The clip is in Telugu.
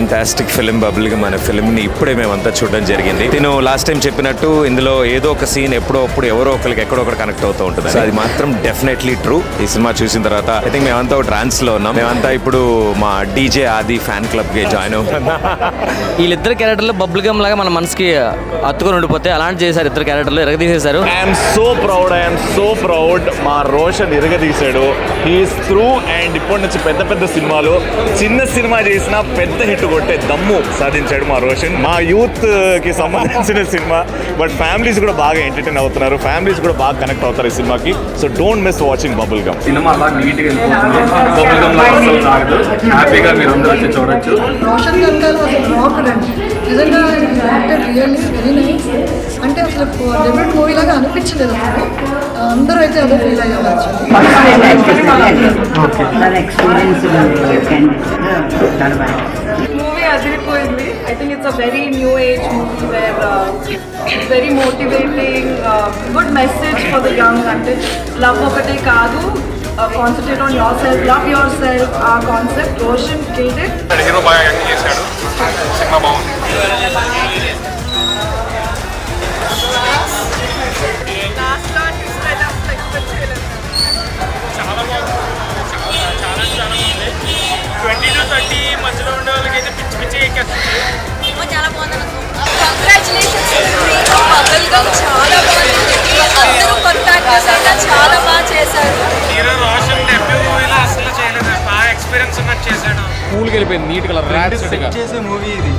ఫ్యాంటాస్టిక్ ఫిల్మ్ బబుల్గమ్ అనే ఫిల్మ్ని ఇప్పుడే మేమంతా చూడడం జరిగింది. నేను లాస్ట్ టైం చెప్పినట్టు ఇందులో ఏదో ఒక సీన్ ఎప్పుడో అప్పుడు ఎవరో ఒకరికి ఎక్కడో ఒకటి కనెక్ట్ అవుతూ ఉంటుంది. సో అది మాత్రం డెఫినెట్లీ ట్రూ. ఈ సినిమా చూసిన తర్వాత ఐ థింక్ మేమంతా ఒక ట్రాన్స్ లో ఉన్నాం. మేమంతా ఇప్పుడు మా డీజే ఆది ఫ్యాన్ క్లబ్ కి జాయిన్ అవుతున్నాం. వీళ్ళిద్దరు క్యారెక్టర్లు బబుల్ గమ్ లాగా మన మనసుకి అత్తుకొని ఉండిపోతే అలాంటి చేశారు. ఇద్దరు క్యారెక్టర్లు ఎరగదీసేశారు. ఐఎమ్ సో ప్రౌడ్ మా రోషన్ ఎరగదీశాడు. హీఈస్ త్రూ అండ్ ఇప్పటి నుంచి పెద్ద పెద్ద సినిమాలు చిన్న సినిమా చేసిన పెద్ద హిట్ కొట్టే దమ్ము సాధించాడు మా రోషన్. మా యూత్ కి సంబంధించిన సినిమా, బట్ ఫ్యామిలీస్ కూడా బాగా ఎంటర్టైన్ అవుతున్నారు. ఫ్యామిలీస్ కూడా బాగా కనెక్ట్ అవుతారు ఈ సినిమాకి. So don't miss watching bubble gum. Cinema అలా నీట్గా వెళ్ళిపోతుంది. బబుల్ గమ్ లాగా అసలు తాగదు. హ్యాపీగా మీరు అందరూ వచ్చి చూడొచ్చు. రోషన్ గారు నిజంగా రియల్లీ వెరీ నైస్. అంటే అసలు డెబ్యూట్ మూవీ లాగా అనిపించలేదు. అందరూ అయితే అదే ఫీల్ అయ్యారు. మూవీ అదిరిపోయింది. I think it's a very new age movie where very motivating, good message for the young. అంటే లవ్ ఒకటే కాదు, concentrate on your self, love your self. ఆ కాన్సెప్ట్ రోషన్ క్రియేటెడ్. హీరో బాగా యాక్ట్ చేశాడు. సినిమా బాగుంది. చాలా బాగుంది. 20 to 30 మధ్యలో ఉండే వాళ్ళకి అయితే పిచ్చి పిచ్చి ఎక్కేస్తుంది. చాలా బాగుంది. కంగ్రాచులేషన్స్. బబుల్ గమ్ చాలా బాగుంది. అందరూ కొత్త యాక్టర్స్ అయినా చాలా బాగా చేశారు. హీరో రోషన్ డెబ్యూ మూవీలో అసలు చేయలేదు. బాగా ఎక్స్పీరియన్స్ ఉన్నట్టు చేశాడు. కూల్కి వెళ్ళిపోయింది. నీట్గా ర్యాట్ చేసే మూవీ ఇది.